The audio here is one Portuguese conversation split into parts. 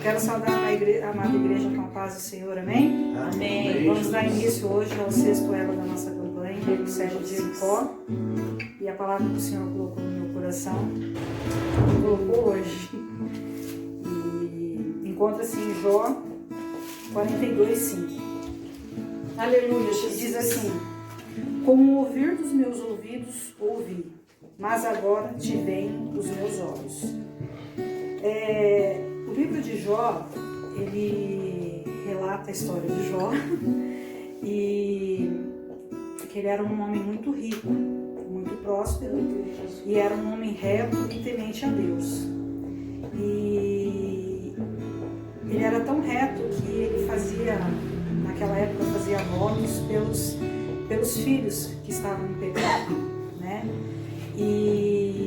Quero saudar a amada igreja com a paz do Senhor, amém? Amém. Vamos dar início hoje ao sexto elo da nossa campanha, do século de Jericó. E a palavra que o Senhor colocou no meu coração, me colocou hoje. E encontra-se em Jó 42:5. Aleluia. Diz assim: com o ouvir dos meus ouvidos ouvi, mas agora te veem os meus olhos. O livro de Jó, ele relata a história de Jó e que ele era um homem muito rico, muito próspero, e era um homem reto e temente a Deus. E ele era tão reto que ele naquela época fazia votos pelos filhos que estavam em pecado, né? E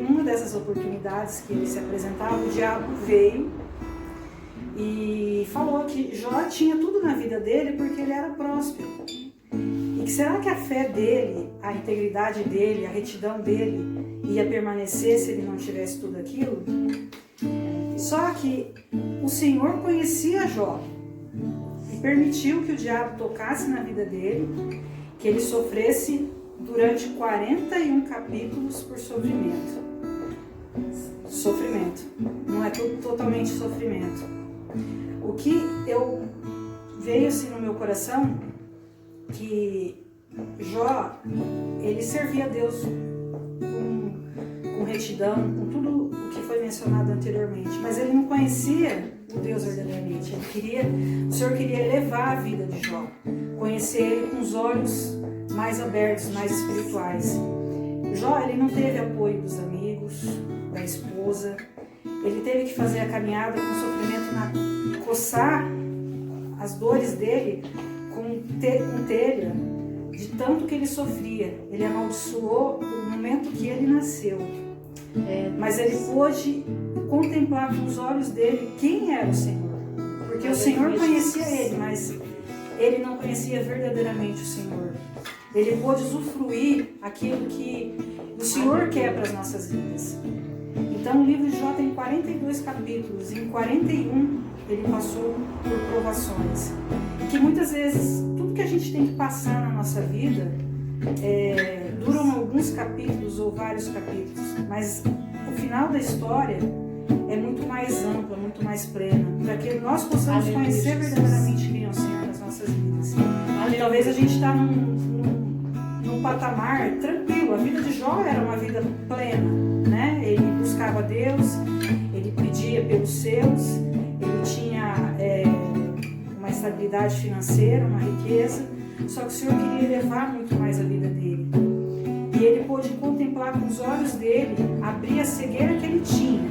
numa dessas oportunidades que ele se apresentava, o diabo veio e falou que Jó tinha tudo na vida dele porque ele era próspero. E que será que a fé dele, a integridade dele, a retidão dele ia permanecer se ele não tivesse tudo aquilo? Só que o Senhor conhecia Jó e permitiu que o diabo tocasse na vida dele, que ele sofresse durante 41 capítulos por sofrimento. Sofrimento. Não é totalmente sofrimento. O que veio assim no meu coração, que Jó, ele servia a Deus com retidão, com tudo o que foi mencionado anteriormente, mas ele não conhecia o Deus verdadeiramente. O Senhor queria elevar a vida de Jó, conhecer ele com os olhos mais abertos, mais espirituais. Jó, ele não teve apoio dos amigos, da esposa. Ele teve que fazer a caminhada com sofrimento, coçar as dores dele com telha, de tanto que ele sofria. Ele amaldiçoou o momento que ele nasceu. Mas ele pôde contemplar com os olhos dele quem era o Senhor. Porque o Senhor conhecia ele, mas ele não conhecia verdadeiramente o Senhor. Ele pôde usufruir aquilo que o Senhor quer para as nossas vidas. Então o livro de Jó tem 42 capítulos, e em 41 ele passou por provações. E que muitas vezes tudo que a gente tem que passar na nossa vida duram alguns capítulos ou vários capítulos, mas o final da história é muito mais ampla, muito mais plena, para que nós possamos conhecer verdadeiramente quem é o Senhor nas nossas vidas. E talvez a gente está num patamar tranquilo. A vida de Jó era uma vida plena, né? Ele buscava Deus, ele pedia pelos seus, ele tinha uma estabilidade financeira, uma riqueza, só que o Senhor queria elevar muito mais a vida dele. E ele pôde contemplar com os olhos dele, abrir a cegueira que ele tinha,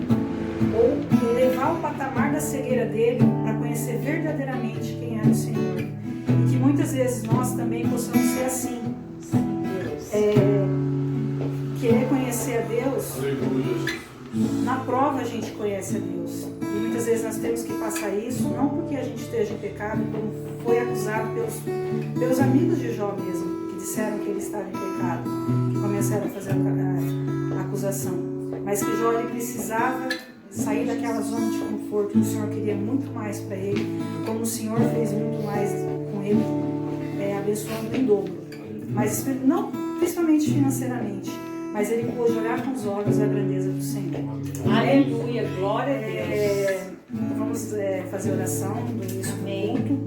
ou elevar o patamar da cegueira dele para conhecer verdadeiramente quem era o Senhor. E que muitas vezes nós também possamos ser assim. Querer conhecer a Deus, na prova a gente conhece a Deus. E muitas vezes nós temos que passar isso, não porque a gente esteja em pecado, como foi acusado pelos amigos de Jó mesmo, que disseram que ele estava em pecado, que começaram a fazer a acusação. Mas que Jó, ele precisava sair daquela zona de conforto, que o Senhor queria muito mais para ele, como o Senhor fez muito mais com ele, abençoando em dobro. Mas não principalmente financeiramente, mas ele pôde olhar com os olhos a grandeza do Senhor. Aleluia, glória a Deus. Vamos fazer oração do início do culto,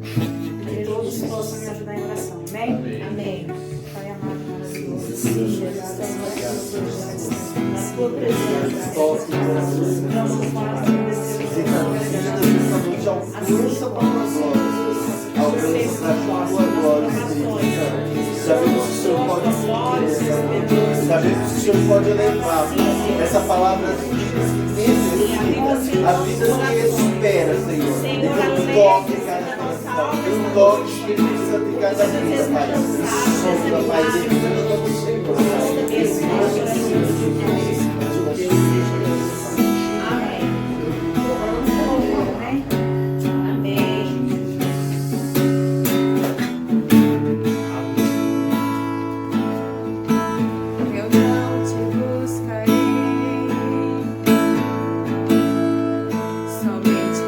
que todos possam me ajudar em oração. Amém? Amém. Pai amado, maravilhoso, obrigado, Na tua presença, não alcança para a tua glória, alcança para a tua glória, sabemos que o Senhor pode fazer, sabemos que o Senhor pode levar essa palavra necessita, a vida que espera, Senhor, tem um toque em cada coração, tem um toque Espírito Santo em cada vida, Pai, sopra, Pai, derrama do Senhor, Pai, esse grande Somente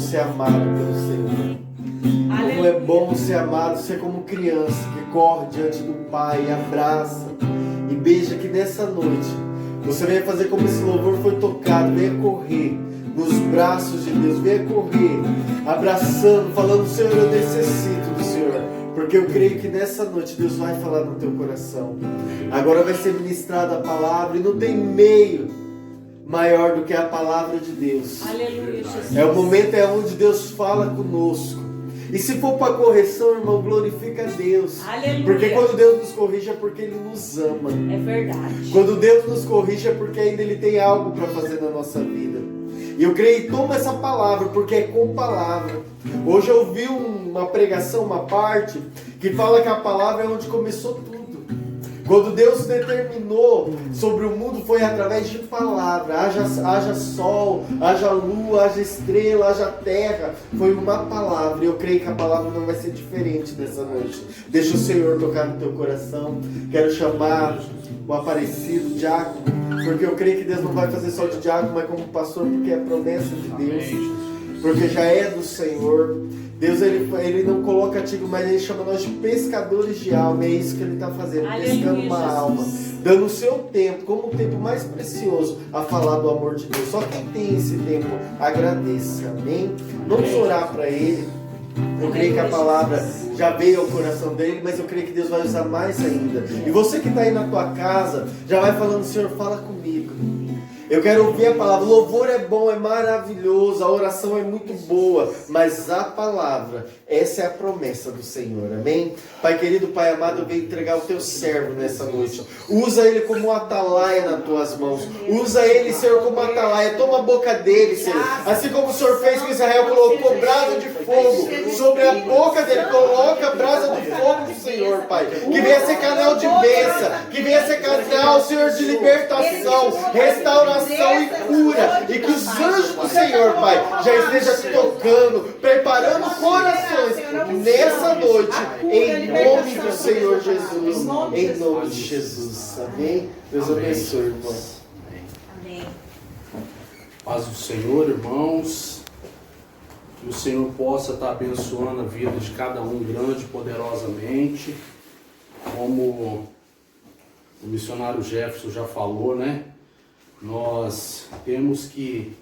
ser amado pelo Senhor. Como é bom ser amado, ser como criança que corre diante do Pai e abraça e beija. Que nessa noite você venha fazer como esse louvor foi tocado, venha correr nos braços de Deus, venha correr abraçando, falando: Senhor, eu necessito do Senhor, porque eu creio que nessa noite Deus vai falar no teu coração. Agora vai ser ministrada a palavra e não tem meio maior do que a palavra de Deus. Aleluia, Jesus. É o momento onde Deus fala conosco. E se for para correção, irmão, glorifica a Deus. Aleluia. Porque quando Deus nos corrige é porque Ele nos ama. É verdade. Quando Deus nos corrige é porque ainda Ele tem algo para fazer na nossa vida. E eu creio, toma essa palavra, porque é com palavra. Hoje eu ouvi uma pregação, uma parte, que fala que a palavra é onde começou tudo. Quando Deus determinou sobre o mundo, foi através de palavra. Haja sol, haja lua, haja estrela, haja terra. Foi uma palavra. E eu creio que a palavra não vai ser diferente dessa noite. Deixa o Senhor tocar no teu coração. Quero chamar o Aparecido, o diácono, porque eu creio que Deus não vai fazer só de diácono, mas como pastor, porque é promessa de Deus. Porque já é do Senhor. Deus, ele não coloca antigo, mas Ele chama nós de pescadores de alma. É isso que Ele está fazendo, pescando uma alma, dando o seu tempo, como o tempo mais precioso, a falar do amor de Deus. Só quem tem esse tempo, agradeça, amém? Vamos orar para Ele. Eu creio que a palavra já veio ao coração dele, mas eu creio que Deus vai usar mais ainda. E você que está aí na tua casa, já vai falando: Senhor, fala comigo. Eu quero ouvir a palavra. O louvor é bom, é maravilhoso, a oração é muito boa, mas a palavra, essa é a promessa do Senhor, amém? Pai querido, Pai amado, eu venho entregar o teu servo nessa noite. Usa ele como atalaia nas tuas mãos. Usa ele, Senhor, como atalaia. Toma a boca dele, Senhor. Assim como o Senhor fez com Israel, colocou brasa de fogo sobre a boca dele. Coloca a brasa do fogo do Senhor, Pai. Que venha ser canal de bênção, que venha ser canal, Senhor, de libertação, restauração e cura, e que os anjos do Senhor, Pai, já estejam tocando, preparando corações nessa noite, em nome do Senhor Jesus, em nome de Jesus, amém? Deus abençoe, irmãos. Amém. Paz do Senhor, irmãos, que o Senhor possa estar abençoando a vida de cada um grande e poderosamente, como o missionário Jefferson já falou, né? Nós temos que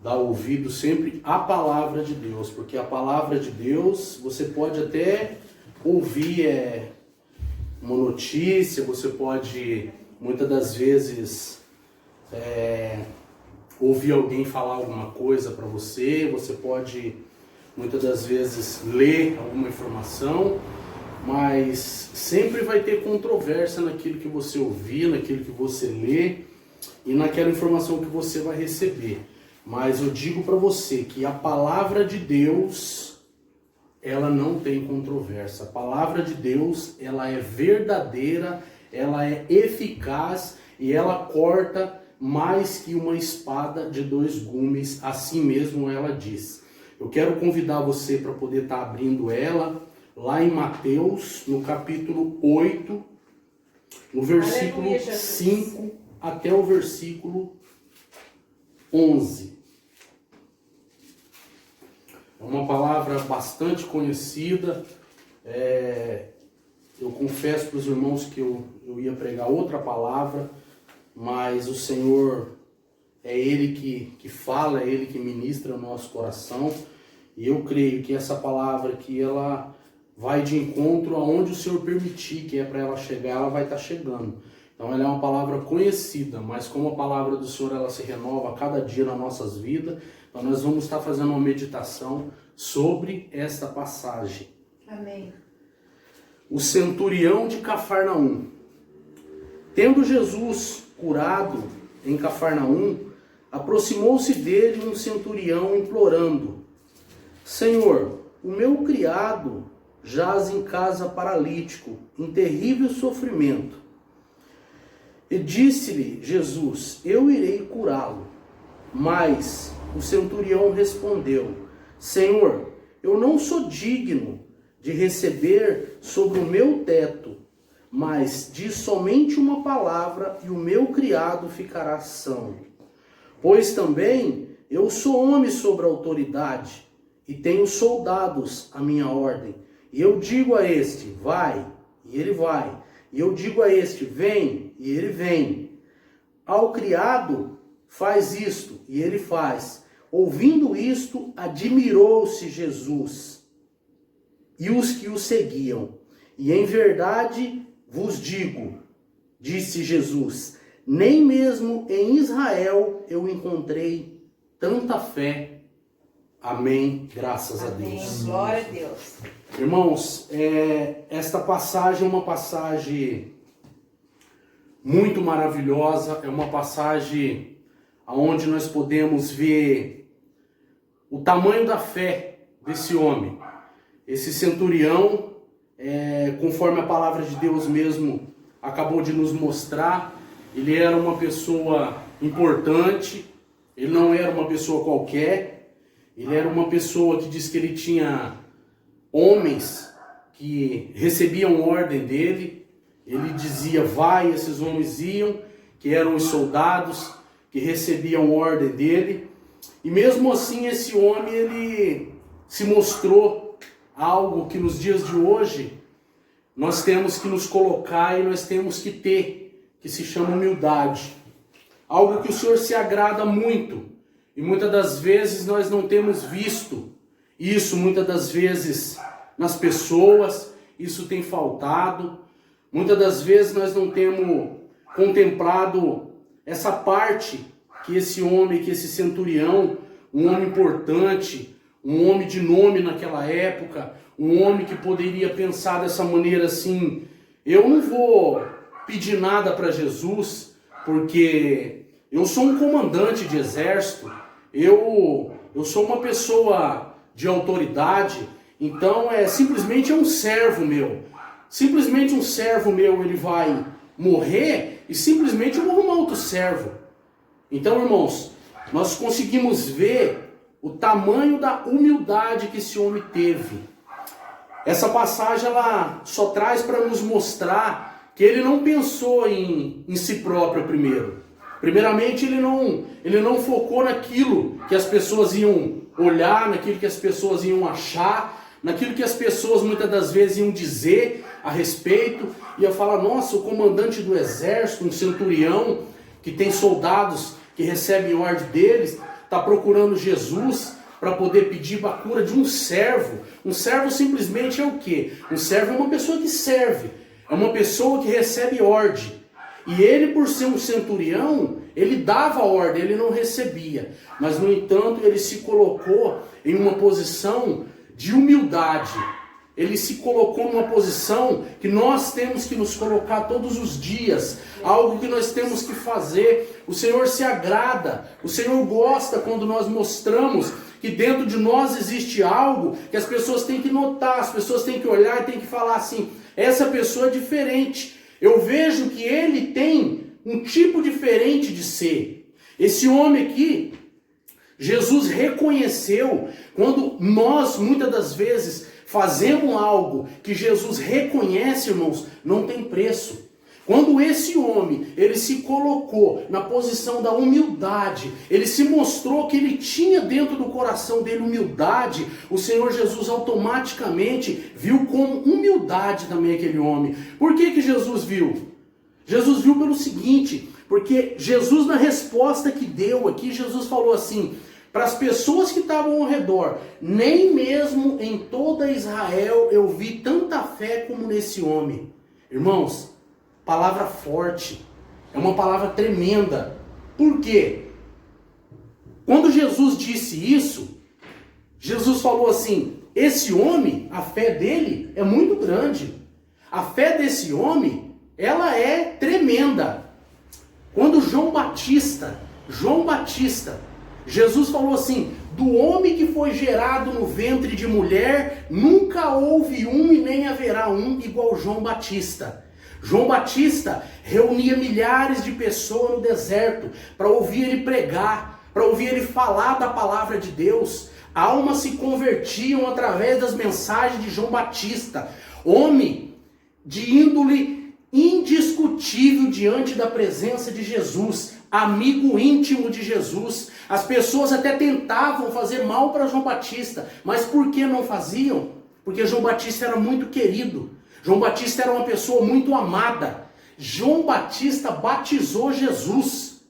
dar ouvido sempre à palavra de Deus, porque a palavra de Deus, você pode até ouvir uma notícia, você pode muitas das vezes ouvir alguém falar alguma coisa para você, você pode muitas das vezes ler alguma informação, mas sempre vai ter controvérsia naquilo que você ouvir, naquilo que você lê e naquela informação que você vai receber. Mas eu digo para você que a palavra de Deus, ela não tem controvérsia. A palavra de Deus, ela é verdadeira, ela é eficaz e ela corta mais que uma espada de dois gumes, assim mesmo ela diz. Eu quero convidar você para poder estar abrindo ela lá em Mateus, no capítulo 8, no versículo 5 até o versículo 11. É uma palavra bastante conhecida. Eu confesso para os irmãos que eu ia pregar outra palavra, mas o Senhor é Ele que fala, é Ele que ministra o nosso coração. E eu creio que essa palavra aqui, ela vai de encontro aonde o Senhor permitir que é para ela chegar, ela vai estar chegando. Então ela é uma palavra conhecida, mas como a palavra do Senhor ela se renova a cada dia nas nossas vidas, então nós vamos estar fazendo uma meditação sobre esta passagem. Amém. O centurião de Cafarnaum. Tendo Jesus curado em Cafarnaum, aproximou-se dele um centurião implorando: Senhor, o meu criado jaz em casa paralítico, em terrível sofrimento. E disse-lhe Jesus: eu irei curá-lo. Mas o centurião respondeu: Senhor, eu não sou digno de receber sobre o meu teto, mas diz somente uma palavra e o meu criado ficará são. Pois também eu sou homem sobre a autoridade e tenho soldados à minha ordem. E eu digo a este, vai, e ele vai. E eu digo a este, vem, e ele vem. Ao criado, faz isto, e ele faz. Ouvindo isto, admirou-se Jesus e os que o seguiam. E em verdade vos digo, disse Jesus, nem mesmo em Israel eu encontrei tanta fé. Amém. Graças a Deus. Glória a Deus. Irmãos, esta passagem é uma passagem muito maravilhosa. É uma passagem onde nós podemos ver o tamanho da fé desse homem. Esse centurião, conforme a palavra de Deus mesmo acabou de nos mostrar, ele era uma pessoa importante, ele não era uma pessoa qualquer, ele era uma pessoa que diz que ele tinha homens que recebiam ordem dele, ele dizia vai, esses homens iam, que eram os soldados que recebiam ordem dele, e mesmo assim esse homem ele se mostrou algo que nos dias de hoje nós temos que nos colocar e nós temos que ter, que se chama humildade. Algo que o Senhor se agrada muito. E muitas das vezes nós não temos visto isso, muitas das vezes nas pessoas, isso tem faltado. Muitas das vezes nós não temos contemplado essa parte que esse homem, que esse centurião, um homem importante, um homem de nome naquela época, um homem que poderia pensar dessa maneira assim, eu não vou pedir nada para Jesus, porque eu sou um comandante de exército, eu sou uma pessoa de autoridade, então simplesmente é um servo meu. Simplesmente um servo meu, ele vai morrer e simplesmente eu vou arrumar outro servo. Então, irmãos, nós conseguimos ver o tamanho da humildade que esse homem teve. Essa passagem ela só traz para nos mostrar que ele não pensou em si próprio primeiro. Primeiramente, ele não focou naquilo que as pessoas iam olhar, naquilo que as pessoas iam achar, naquilo que as pessoas muitas das vezes iam dizer a respeito. Ia falar, nossa, o comandante do exército, um centurião, que tem soldados que recebem ordem deles, está procurando Jesus para poder pedir a cura de um servo. Um servo simplesmente é o quê? Um servo é uma pessoa que serve, é uma pessoa que recebe ordem. E ele, por ser um centurião, ele dava ordem, ele não recebia. Mas, no entanto, ele se colocou em uma posição de humildade. Ele se colocou numa posição que nós temos que nos colocar todos os dias. Algo que nós temos que fazer. O Senhor se agrada. O Senhor gosta quando nós mostramos que dentro de nós existe algo que as pessoas têm que notar. As pessoas têm que olhar e têm que falar assim, essa pessoa é diferente. Eu vejo que ele tem um tipo diferente de ser. Esse homem aqui, Jesus reconheceu, quando nós muitas das vezes fazemos algo que Jesus reconhece, irmãos, não tem preço. Quando esse homem, ele se colocou na posição da humildade, ele se mostrou que ele tinha dentro do coração dele humildade, o Senhor Jesus automaticamente viu como humildade também aquele homem. Por que Jesus viu? Jesus viu pelo seguinte, porque Jesus, na resposta que deu aqui, Jesus falou assim, para as pessoas que estavam ao redor, nem mesmo em toda Israel eu vi tanta fé como nesse homem. Irmãos, palavra forte, é uma palavra tremenda. Por quê? Quando Jesus disse isso, Jesus falou assim, esse homem, a fé dele é muito grande. A fé desse homem, ela é tremenda. Quando João Batista, Jesus falou assim, do homem que foi gerado no ventre de mulher, nunca houve um e nem haverá um igual João Batista. João Batista reunia milhares de pessoas no deserto para ouvir ele pregar, para ouvir ele falar da palavra de Deus. Almas se convertiam através das mensagens de João Batista. Homem de índole indiscutível diante da presença de Jesus. amigo íntimo de Jesus. As pessoas até tentavam fazer mal para João Batista, mas por que não faziam? Porque João Batista era muito querido. João Batista era uma pessoa muito amada. João Batista batizou Jesus.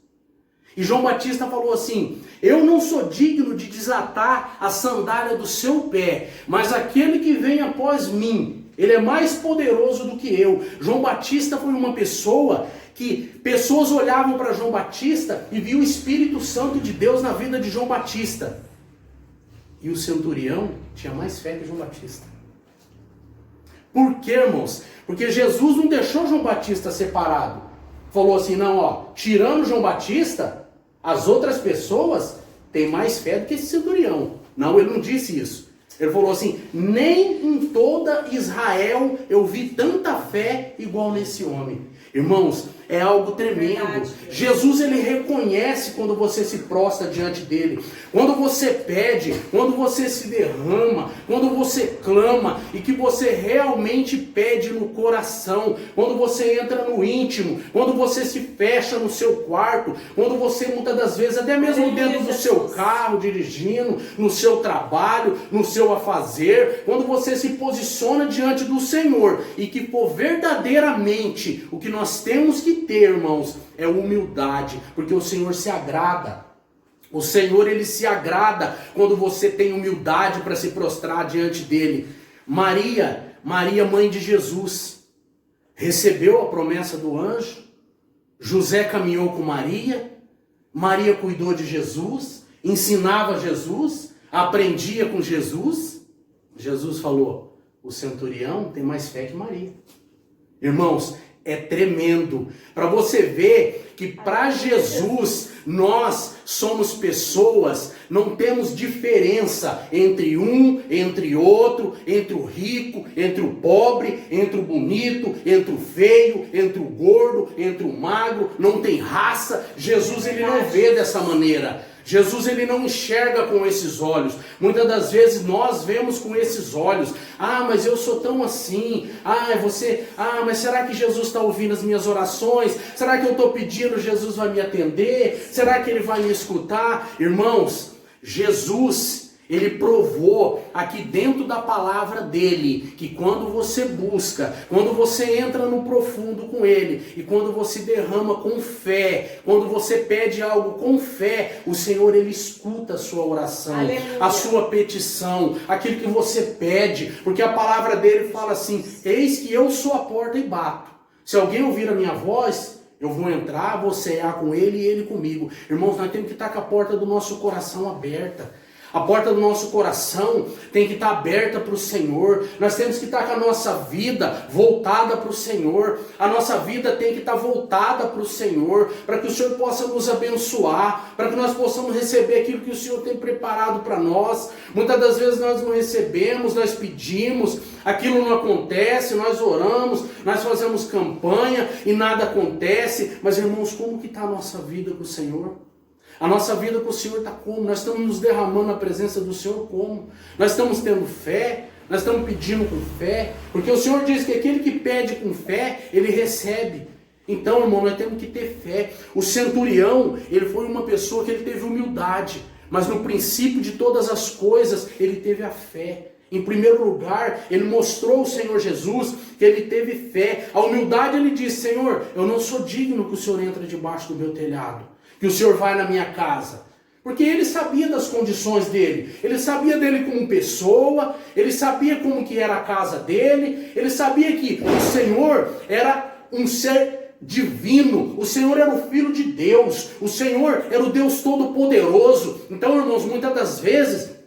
E João Batista falou assim: eu não sou digno de desatar a sandália do seu pé, mas aquele que vem após mim, ele é mais poderoso do que eu. João Batista foi uma pessoa que pessoas olhavam para João Batista e viam o Espírito Santo de Deus na vida de João Batista. E o centurião tinha mais fé que João Batista. Por quê, irmãos? Porque Jesus não deixou João Batista separado. Falou assim, não, ó, tirando João Batista, as outras pessoas têm mais fé do que esse centurião. Não, ele não disse isso. Ele falou assim, nem em toda Israel eu vi tanta fé igual nesse homem. Irmãos, é algo tremendo. Verdade. Jesus, ele reconhece quando você se prostra diante dele. Quando você pede, quando você se derrama, quando você clama e que você realmente pede no coração. Quando você entra no íntimo, quando você se fecha no seu quarto, quando você muitas das vezes, até mesmo dentro do seu carro, dirigindo, no seu trabalho, no seu afazer, quando você se posiciona diante do Senhor e que for verdadeiramente o que nós temos que ter, irmãos, é humildade, porque o Senhor se agrada. O Senhor, ele se agrada quando você tem humildade para se prostrar diante dele. Maria, mãe de Jesus, recebeu a promessa do anjo. José caminhou com Maria. Maria cuidou de Jesus, ensinava Jesus, aprendia com Jesus. Jesus falou, o centurião tem mais fé que Maria. Irmãos, é tremendo. Para você ver que para Jesus nós somos pessoas, não temos diferença entre um, entre outro, entre o rico, entre o pobre, entre o bonito, entre o feio, entre o gordo, entre o magro, não tem raça. Jesus, ele não vê dessa maneira. Jesus, ele não enxerga com esses olhos. Muitas das vezes nós vemos com esses olhos. Ah, mas eu sou tão assim. Mas será que Jesus está ouvindo as minhas orações? Será que eu estou pedindo, Jesus vai me atender? Será que ele vai me escutar? Irmãos, Jesus, ele provou aqui dentro da palavra dele, que quando você busca, quando você entra no profundo com ele, e quando você derrama com fé, quando você pede algo com fé, o Senhor, ele escuta a sua oração, aleluia, a sua petição, aquilo que você pede, porque a palavra dele fala assim, eis que eu sou a porta e bato. Se alguém ouvir a minha voz, eu vou entrar, vou cear com ele e ele comigo. Irmãos, nós temos que estar com a porta do nosso coração aberta. A porta do nosso coração tem que estar aberta para o Senhor. Nós temos que estar com a nossa vida voltada para o Senhor. A nossa vida tem que estar voltada para o Senhor, para que o Senhor possa nos abençoar, para que nós possamos receber aquilo que o Senhor tem preparado para nós. Muitas das vezes nós não recebemos, nós pedimos, aquilo não acontece, nós oramos, nós fazemos campanha e nada acontece. Mas, irmãos, como que está a nossa vida com o Senhor? A nossa vida com o Senhor está como? Nós estamos nos derramando na presença do Senhor como? Nós estamos tendo fé? Nós estamos pedindo com fé? Porque o Senhor diz que aquele que pede com fé, ele recebe. Então, irmão, nós temos que ter fé. O centurião, ele foi uma pessoa que ele teve humildade. Mas no princípio de todas as coisas, ele teve a fé. Em primeiro lugar, ele mostrou ao Senhor Jesus que ele teve fé. A humildade, ele disse, Senhor, eu não sou digno que o Senhor entre debaixo do meu telhado, que o Senhor vai na minha casa. Porque ele sabia das condições dele. Ele sabia dele como pessoa. Ele sabia como que era a casa dele. Ele sabia que o Senhor era um ser divino. O Senhor era o Filho de Deus. O Senhor era o Deus Todo-Poderoso. Então, irmãos, muitas das vezes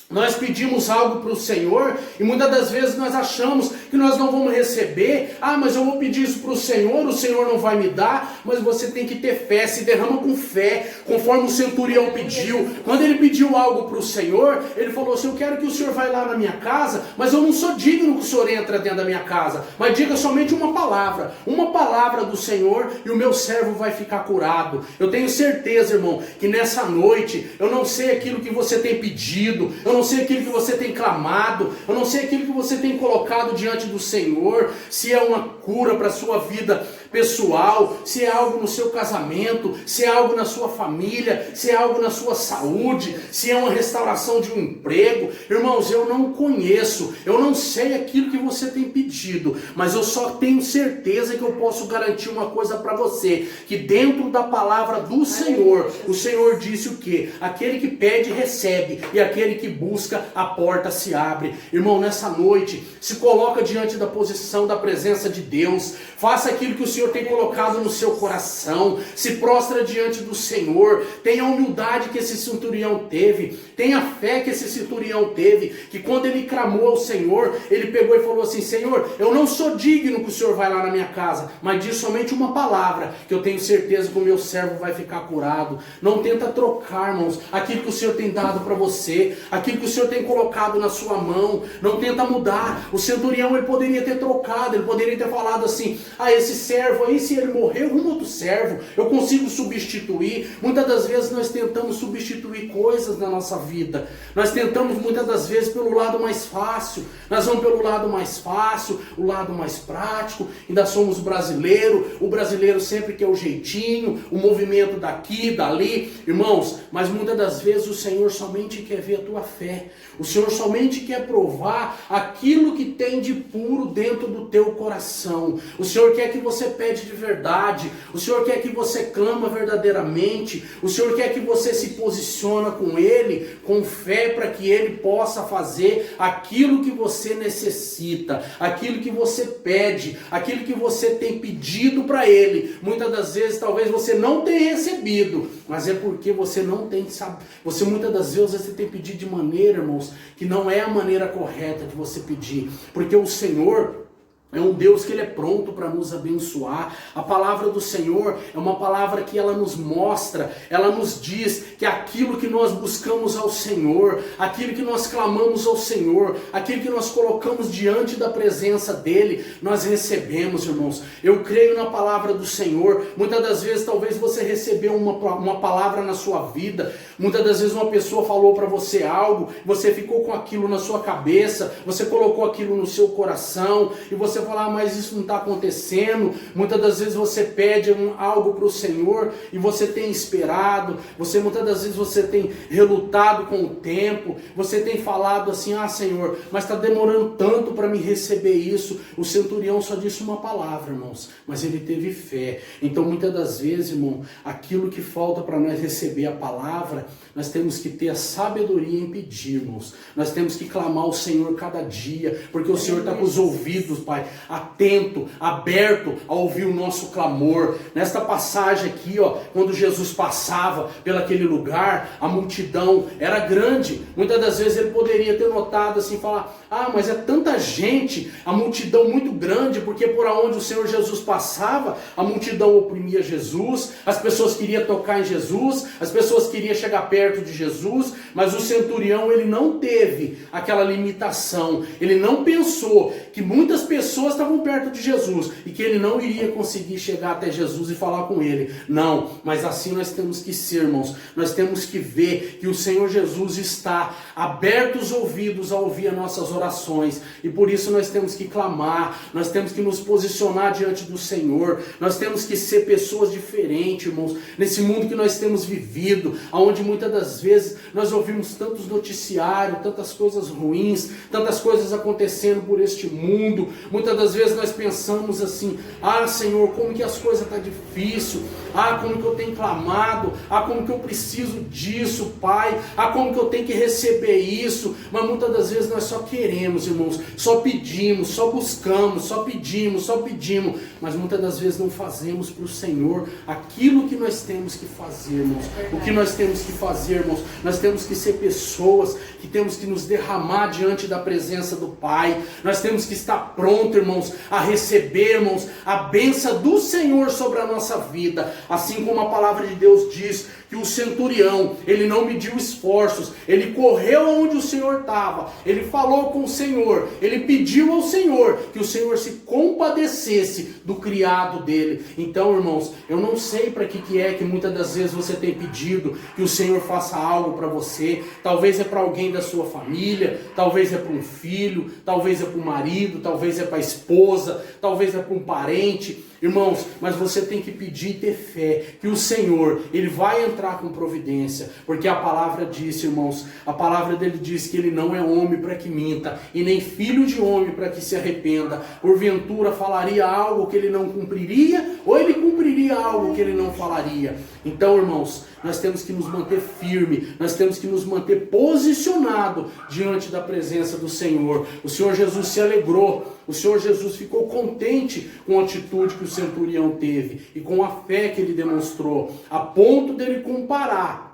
nós pedimos algo para o Senhor e muitas das vezes nós achamos que nós não vamos receber. Ah, mas eu vou pedir isso para o Senhor não vai me dar. Mas você tem que ter fé, se derrama com fé, conforme o centurião pediu. Quando ele pediu algo para o Senhor, ele falou assim, eu quero que o Senhor vá lá na minha casa, mas eu não sou digno que o Senhor entre dentro da minha casa. Mas diga somente uma palavra do Senhor e o meu servo vai ficar curado. Eu tenho certeza, irmão, que nessa noite, eu não sei aquilo que você tem pedido, eu não não sei aquilo que você tem clamado, eu não sei aquilo que você tem colocado diante do Senhor, se é uma cura para a sua vida pessoal, se é algo no seu casamento, se é algo na sua família, se é algo na sua saúde, se é uma restauração de um emprego. Irmãos, eu não conheço, eu não sei aquilo que você tem pedido, mas eu só tenho certeza que eu posso garantir uma coisa para você, que dentro da palavra do Senhor, o Senhor disse o quê? Aquele que pede recebe, e aquele que busca, a porta se abre. Irmão, nessa noite, se coloca diante da posição da presença de Deus, faça aquilo que o Senhor tem colocado no seu coração, se prostra diante do Senhor, tenha a humildade que esse centurião teve, tenha a fé que esse centurião teve, que quando ele clamou ao Senhor, ele pegou e falou assim: Senhor, eu não sou digno que o Senhor vai lá na minha casa, mas diz somente uma palavra, que eu tenho certeza que o meu servo vai ficar curado. Não tenta trocar, irmãos, aquilo que o Senhor tem dado para você, aquilo que o Senhor tem colocado na sua mão, não tenta mudar. O centurião, ele poderia ter trocado, ele poderia ter falado assim: esse servo aí, se ele morrer, eu arrumo outro servo, eu consigo substituir. Muitas das vezes nós tentamos substituir coisas na nossa vida, nós tentamos muitas das vezes pelo lado mais fácil, nós vamos pelo lado mais fácil, o lado mais prático, ainda somos brasileiros, o brasileiro sempre quer o jeitinho, o movimento daqui, dali, irmãos, mas muitas das vezes o Senhor somente quer ver a tua fé, o Senhor somente quer provar aquilo que tem de puro dentro do teu coração. O Senhor quer que você pede de verdade, o Senhor quer que você clama verdadeiramente, o Senhor quer que você se posiciona com Ele, com fé, para que Ele possa fazer aquilo que você necessita, aquilo que você pede, aquilo que você tem pedido para Ele. Muitas das vezes talvez você não tenha recebido, mas é porque você não tem, sabe, você muitas das vezes você tem pedido de maneira, irmãos, que não é a maneira correta de você pedir, porque o Senhor é um Deus que Ele é pronto para nos abençoar. A palavra do Senhor é uma palavra que ela nos mostra, ela nos diz que aquilo que nós buscamos ao Senhor, aquilo que nós clamamos ao Senhor, aquilo que nós colocamos diante da presença dEle, nós recebemos, irmãos. Eu creio na palavra do Senhor. Muitas das vezes talvez você recebeu uma palavra na sua vida, muitas das vezes uma pessoa falou para você algo, você ficou com aquilo na sua cabeça, você colocou aquilo no seu coração, e você falar: mas isso não está acontecendo. Muitas das vezes você pede algo para o Senhor e você tem esperado, muitas das vezes você tem relutado com o tempo, você tem falado assim: Senhor, mas está demorando tanto para me receber isso. O centurião só disse uma palavra, irmãos, mas ele teve fé. Então muitas das vezes, irmão, aquilo que falta para nós receber a palavra, nós temos que ter a sabedoria em pedir, irmãos. Nós temos que clamar ao Senhor cada dia, porque o Senhor está com os ouvidos, Pai, atento, aberto a ouvir o nosso clamor. Nesta passagem aqui, quando Jesus passava pelaquele lugar, a multidão era grande. Muitas das vezes ele poderia ter notado assim, falar: mas é tanta gente, a multidão muito grande, porque por onde o Senhor Jesus passava, a multidão oprimia Jesus, as pessoas queriam tocar em Jesus, as pessoas queriam chegar perto de Jesus, mas o centurião, ele não teve aquela limitação, ele não pensou que muitas pessoas estavam perto de Jesus e que ele não iria conseguir chegar até Jesus e falar com ele. Não, mas assim nós temos que ser, irmãos. Nós temos que ver que o Senhor Jesus está aberto os ouvidos a ouvir as nossas orações, e por isso nós temos que clamar, nós temos que nos posicionar diante do Senhor, nós temos que ser pessoas diferentes, irmãos, nesse mundo que nós temos vivido, onde muitas das vezes nós ouvimos tantos noticiários, tantas coisas ruins, tantas coisas acontecendo por este mundo. Muitas das vezes nós pensamos assim: Senhor, como que as coisas estão difíceis, como que eu tenho clamado, como que eu preciso disso, Pai, como que eu tenho que receber isso. Mas muitas das vezes nós só queremos, irmãos, só pedimos, só buscamos, só pedimos, mas muitas das vezes não fazemos para o Senhor aquilo que nós temos que fazer, irmãos. O que nós temos que fazer, irmãos? Nós temos que ser pessoas que temos que nos derramar diante da presença do Pai. Nós temos que estar prontos, irmãos, a recebermos a bênção do Senhor sobre a nossa vida. Assim como a palavra de Deus diz que o centurião, ele não mediu esforços, ele correu aonde o Senhor estava, ele falou com o Senhor, ele pediu ao Senhor que o Senhor se compadecesse do criado dele. Então, irmãos, eu não sei para que é que muitas das vezes você tem pedido que o Senhor faça algo para você. Talvez é para alguém da sua família, talvez é para um filho, talvez é para o marido, talvez é para a esposa, talvez é para um parente. Irmãos, mas você tem que pedir e ter fé que o Senhor, ele vai entrar com providência, porque a palavra diz, irmãos, a palavra dele diz que ele não é homem para que minta, e nem filho de homem para que se arrependa. Porventura falaria algo que ele não cumpriria, ou ele cumpriria algo que ele não falaria. Então, irmãos, nós temos que nos manter firme, nós temos que nos manter posicionado diante da presença do Senhor. O Senhor Jesus se alegrou, o Senhor Jesus ficou contente com a atitude que o centurião teve e com a fé que ele demonstrou, a ponto dele comparar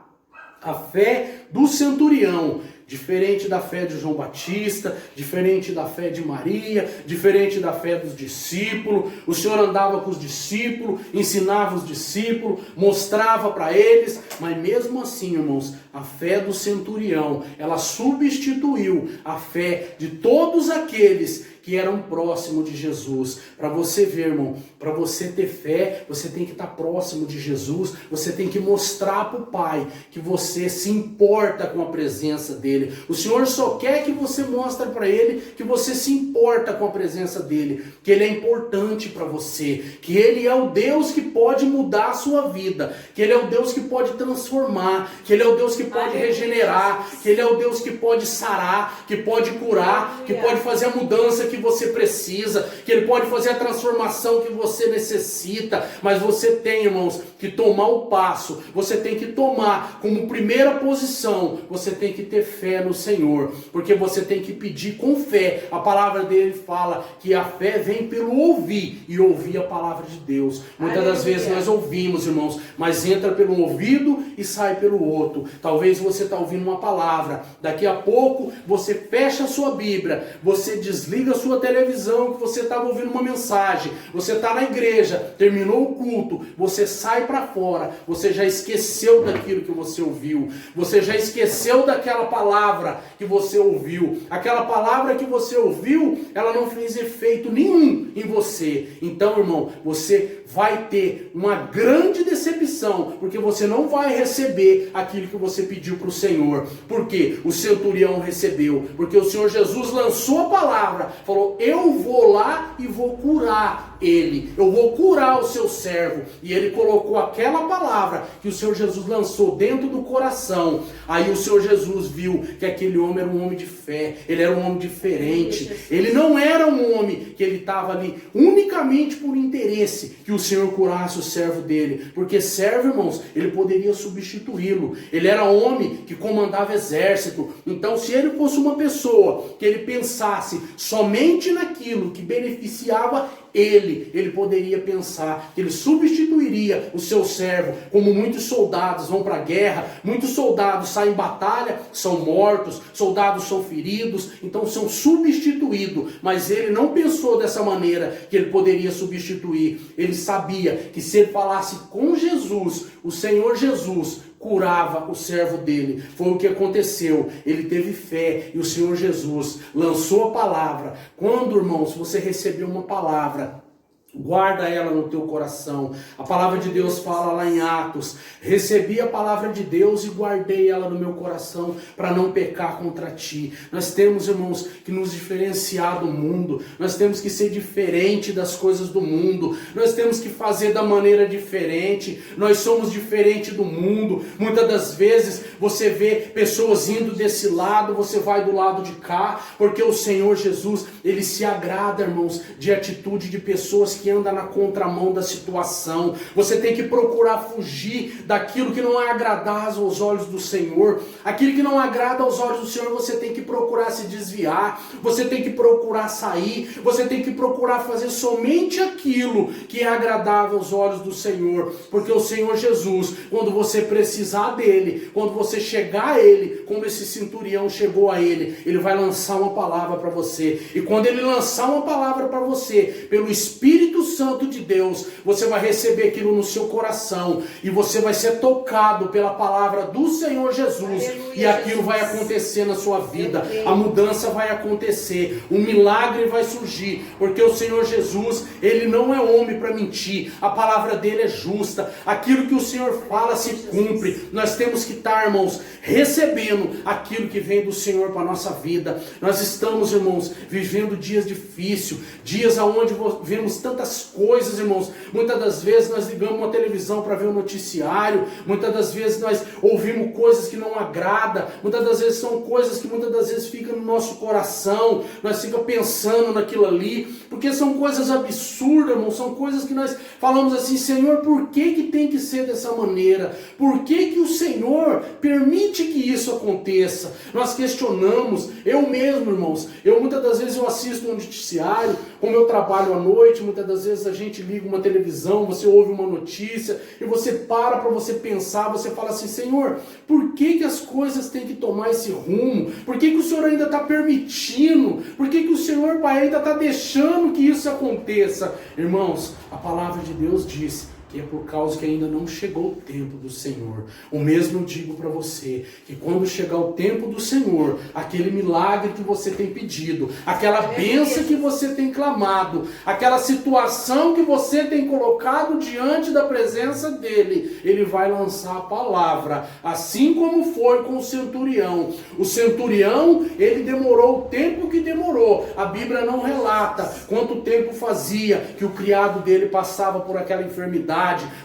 a fé do centurião, diferente da fé de João Batista, diferente da fé de Maria, diferente da fé dos discípulos. O Senhor andava com os discípulos, ensinava os discípulos, mostrava para eles, mas mesmo assim, irmãos, a fé do centurião, ela substituiu a fé de todos aqueles que eram próximos de Jesus. Para você ver, irmão, para você ter fé, você tem que estar próximo de Jesus, você tem que mostrar para o Pai que você se importa com a presença dele. O Senhor só quer que você mostre para ele que você se importa com a presença dele, que ele é importante para você, que ele é o Deus que pode mudar a sua vida, que ele é o Deus que pode transformar, que ele é o Deus que pode regenerar, que ele é o Deus que pode sarar, que pode curar, que pode fazer a mudança que você precisa, que ele pode fazer a transformação que você necessita. Mas você tem, irmãos, que tomar o passo, você tem que tomar como primeira posição, você tem que ter fé no Senhor, porque você tem que pedir com fé. A palavra dele fala que a fé vem pelo ouvir, e ouvir a palavra de Deus. Muitas das vezes nós ouvimos, irmãos, mas entra pelo ouvido e sai pelo outro. Talvez você está ouvindo uma palavra, daqui a pouco você fecha a sua Bíblia, você desliga a sua televisão, que você estava ouvindo uma mensagem, você está na igreja, terminou o culto, você sai para fora, você já esqueceu daquilo que você ouviu, você já esqueceu daquela palavra que você ouviu. Aquela palavra que você ouviu, ela não fez efeito nenhum em você. Então, irmão, você vai ter uma grande decepção, porque você não vai receber aquilo que você pediu para o Senhor. Porque o centurião recebeu, porque o Senhor Jesus lançou a palavra, falou: eu vou lá e vou curar ele, eu vou curar o seu servo. E ele colocou aquela palavra que o Senhor Jesus lançou dentro do coração. Aí o Senhor Jesus viu que aquele homem era um homem de fé, ele era um homem diferente, ele não era um homem que ele estava ali unicamente por interesse que o Senhor curasse o servo dele, porque servo, irmãos, ele poderia substituí-lo. Ele era homem que comandava exército. Então, se ele fosse uma pessoa que ele pensasse somente naquilo que beneficiava ele poderia pensar que ele substituiria o seu servo. Como muitos soldados vão para a guerra, muitos soldados saem em batalha, são mortos, soldados são feridos, então são substituídos. Mas ele não pensou dessa maneira, que ele poderia substituir. Ele sabia que se ele falasse com Jesus, o Senhor Jesus curava o servo dele. Foi o que aconteceu. Ele teve fé e o Senhor Jesus lançou a palavra. Quando, irmãos, você recebeu uma palavra, guarda ela no teu coração. A palavra de Deus fala lá em Atos: recebi a palavra de Deus e guardei ela no meu coração para não pecar contra ti. Nós temos, irmãos, que nos diferenciar do mundo. Nós temos que ser diferente das coisas do mundo. Nós temos que fazer da maneira diferente. Nós somos diferente do mundo. Muitas das vezes você vê pessoas indo desse lado, você vai do lado de cá, porque o Senhor Jesus, ele se agrada, irmãos, de atitude de pessoas que andam na contramão da situação. Você tem que procurar fugir daquilo que não é agradável aos olhos do Senhor. Aquilo que não agrada aos olhos do Senhor, você tem que procurar se desviar, você tem que procurar sair, você tem que procurar fazer somente aquilo que é agradável aos olhos do Senhor, porque o Senhor Jesus, quando você precisar dele, quando você chegar a ele, como esse centurião chegou a ele, ele vai lançar uma palavra para você. E quando ele lançar uma palavra para você, pelo Espírito Santo de Deus, você vai receber aquilo no seu coração e você vai ser tocado pela palavra do Senhor Jesus. Aleluia, e aquilo Jesus. vai acontecer na sua vida, Eu creio. a mudança vai acontecer, um milagre vai surgir, porque o Senhor Jesus, Ele não é homem para mentir, a palavra dele é justa, aquilo que o Senhor fala se cumpre. Nós temos que estar, irmãos, recebendo aquilo que vem do Senhor para a nossa vida. Nós estamos, irmãos, vivendo dias difíceis, dias onde vemos tantas coisas, irmãos. Muitas das vezes nós ligamos uma televisão para ver o noticiário, muitas das vezes nós ouvimos coisas que não agradam, muitas das vezes são coisas que muitas das vezes ficam no nosso coração, nós ficamos pensando naquilo ali, porque são coisas absurdas, irmão, são coisas que nós falamos assim: Senhor, por que tem que ser dessa maneira? Por que o Senhor permite que isso aconteça? Nós questionamos, eu mesmo, irmãos, muitas das vezes eu assisto um noticiário, como eu trabalho à noite, muitas das vezes a gente liga uma televisão, você ouve uma notícia, e você para você pensar, você fala assim: Senhor, por que as coisas têm que tomar esse rumo? Por que o Senhor ainda está permitindo? Por que o Senhor, Pai, ainda está deixando que isso aconteça? Irmãos, a palavra de Deus diz que é por causa que ainda não chegou o tempo do Senhor. O mesmo eu digo para você, que quando chegar o tempo do Senhor, aquele milagre que você tem pedido, aquela bênção que você tem clamado, aquela situação que você tem colocado diante da presença dele, ele vai lançar a palavra, assim como foi com o centurião. O centurião, ele demorou o tempo que demorou. A Bíblia não relata quanto tempo fazia que o criado dele passava por aquela enfermidade,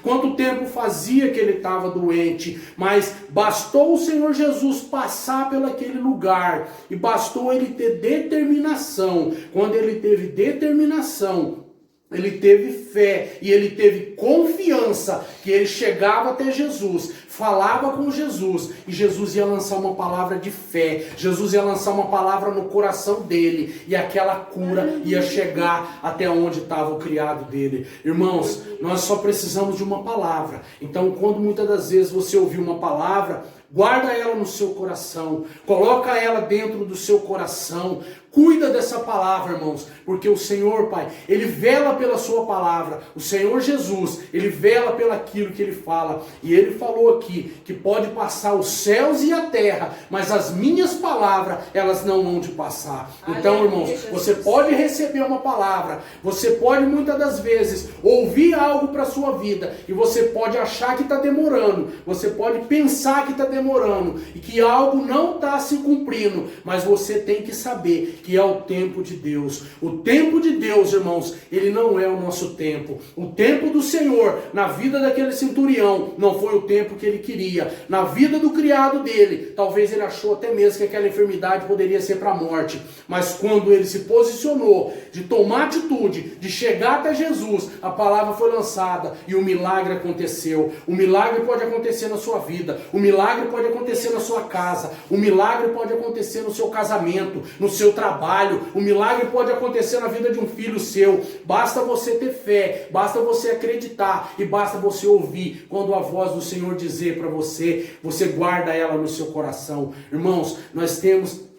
quanto tempo fazia que ele estava doente, mas bastou o Senhor Jesus passar pelaquele lugar, e bastou ele ter determinação. Quando ele teve determinação, ele teve fé e ele teve confiança que ele chegava até Jesus, falava com Jesus, e Jesus ia lançar uma palavra de fé, Jesus ia lançar uma palavra no coração dele, e aquela cura ia chegar até onde estava o criado dele. Irmãos, nós só precisamos de uma palavra. Então, quando muitas das vezes você ouvir uma palavra, guarda ela no seu coração, coloca ela dentro do seu coração, cuida dessa palavra, irmãos, porque o Senhor, Pai, Ele vela pela sua palavra. O Senhor Jesus, Ele vela pelo aquilo que Ele fala, e Ele falou aqui, que pode passar os céus e a terra, mas as minhas palavras, elas não vão te passar. Então, irmãos, você pode receber uma palavra, você pode muitas das vezes ouvir algo para a sua vida, e você pode achar que está demorando, você pode pensar que está demorando, e que algo não está se cumprindo, mas você tem que saber que é o tempo de Deus. O tempo de Deus, irmãos, ele não é o nosso tempo. O tempo do Senhor na vida daquele centurião não foi o tempo que ele queria. Na vida do criado dele, talvez ele achou até mesmo que aquela enfermidade poderia ser para a morte. Mas quando ele se posicionou de tomar atitude, de chegar até Jesus, a palavra foi lançada e o milagre aconteceu. O milagre pode acontecer na sua vida. O milagre pode acontecer na sua casa. O milagre pode acontecer no seu casamento, no seu trabalho. O milagre pode acontecer na vida de um filho seu. Basta você ter fé, basta você acreditar e basta você ouvir quando a voz do Senhor dizer para você, você guarda ela no seu coração. Irmãos, nós temos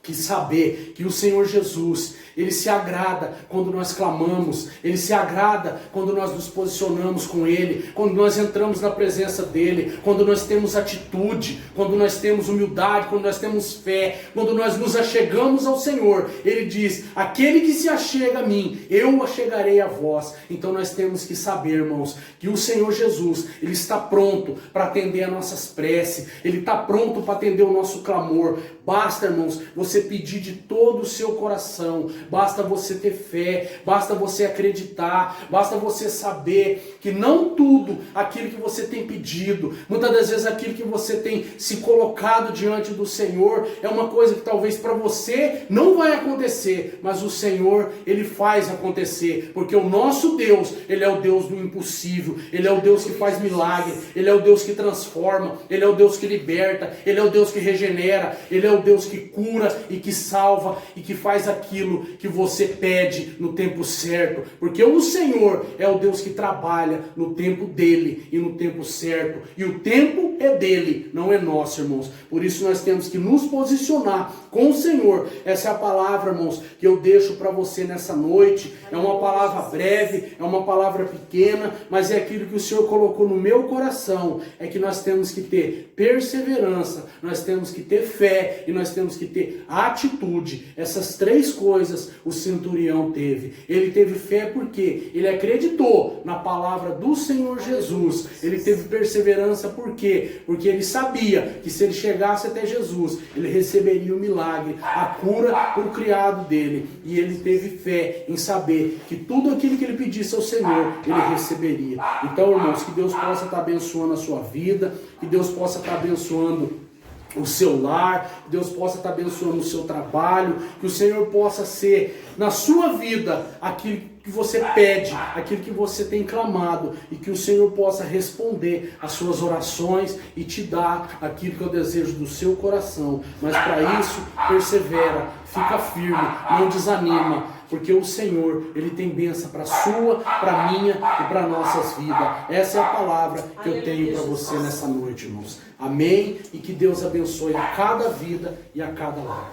que saber que o Senhor Jesus, Ele se agrada quando nós clamamos, Ele se agrada quando nós nos posicionamos com Ele, quando nós entramos na presença dEle, quando nós temos atitude, quando nós temos humildade, quando nós temos fé, quando nós nos achegamos ao Senhor. Ele diz: aquele que se achega a mim, eu o achegarei a vós. Então nós temos que saber, irmãos, que o Senhor Jesus, Ele está pronto para atender as nossas preces, Ele está pronto para atender o nosso clamor. Basta, irmãos, você pedir de todo o seu coração, basta você ter fé, basta você acreditar, basta você saber que não tudo aquilo que você tem pedido, muitas das vezes aquilo que você tem se colocado diante do Senhor, é uma coisa que talvez para você não vai acontecer, mas o Senhor, Ele faz acontecer, porque o nosso Deus, Ele é o Deus do impossível, Ele é o Deus que faz milagre, Ele é o Deus que transforma, Ele é o Deus que liberta, Ele é o Deus que regenera, Ele é o o Deus que cura e que salva e que faz aquilo que você pede no tempo certo. Porque o Senhor é o Deus que trabalha no tempo dele e no tempo certo. E o tempo é dele, não é nosso, irmãos. Por isso nós temos que nos posicionar com o Senhor. Essa é a palavra, irmãos, que eu deixo para você nessa noite. É uma palavra breve, é uma palavra pequena, mas é aquilo que o Senhor colocou no meu coração. É que nós temos que ter perseverança, nós temos que ter fé e nós temos que ter atitude. Essas três coisas o centurião teve. Ele teve fé porque ele acreditou na palavra do Senhor Jesus. Ele teve perseverança por quê? Porque ele sabia que se ele chegasse até Jesus, ele receberia o milagre, a cura por criado dele. E ele teve fé em saber que tudo aquilo que ele pedisse ao Senhor, ele receberia. Então, irmãos, que Deus possa estar abençoando a sua vida, que Deus possa estar abençoando o seu lar, que Deus possa estar abençoando o seu trabalho, que o Senhor possa ser na sua vida aquilo que você pede, aquilo que você tem clamado, e que o Senhor possa responder às suas orações e te dar aquilo que é o desejo do seu coração. Mas para isso, persevera, fica firme, não desanima, porque o Senhor, Ele tem bênção para a sua, para a minha e para nossas vidas. Essa é a palavra que eu tenho para você nessa noite, irmãos. Amém? E que Deus abençoe a cada vida e a cada lar.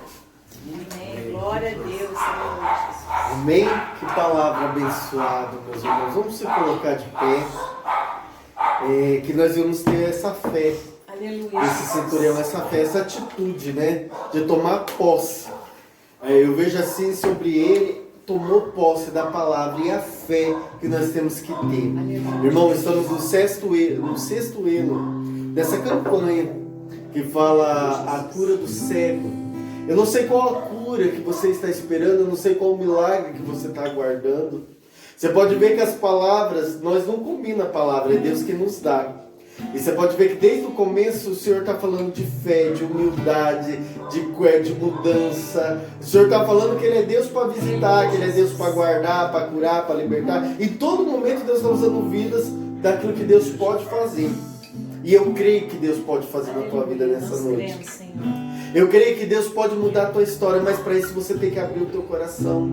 Amém. Glória a Deus, Senhor Jesus. Amém? Que palavra abençoada, meus irmãos. Vamos se colocar de pé. Que nós vamos ter essa fé. Aleluia. Esse centurião, essa fé, essa atitude, né? De tomar posse. Eu vejo assim sobre ele, tomou posse da palavra e a fé que nós temos que ter. Aleluia. Irmão, estamos no sexto elo dessa campanha que fala a cura do cego. Eu não sei qual a cura que você está esperando, eu não sei qual o milagre que você está aguardando. Você pode ver que as palavras, nós não combinamos a palavra, é Deus que nos dá. E você pode ver que desde o começo o Senhor está falando de fé, de humildade, de mudança. O Senhor está falando que Ele é Deus para visitar, que Ele é Deus para guardar, para curar, para libertar. Em todo momento Deus está usando vidas daquilo que Deus pode fazer. E eu creio que Deus pode fazer na tua vida nessa noite. Eu creio que Deus pode mudar a tua história, mas para isso você tem que abrir o teu coração.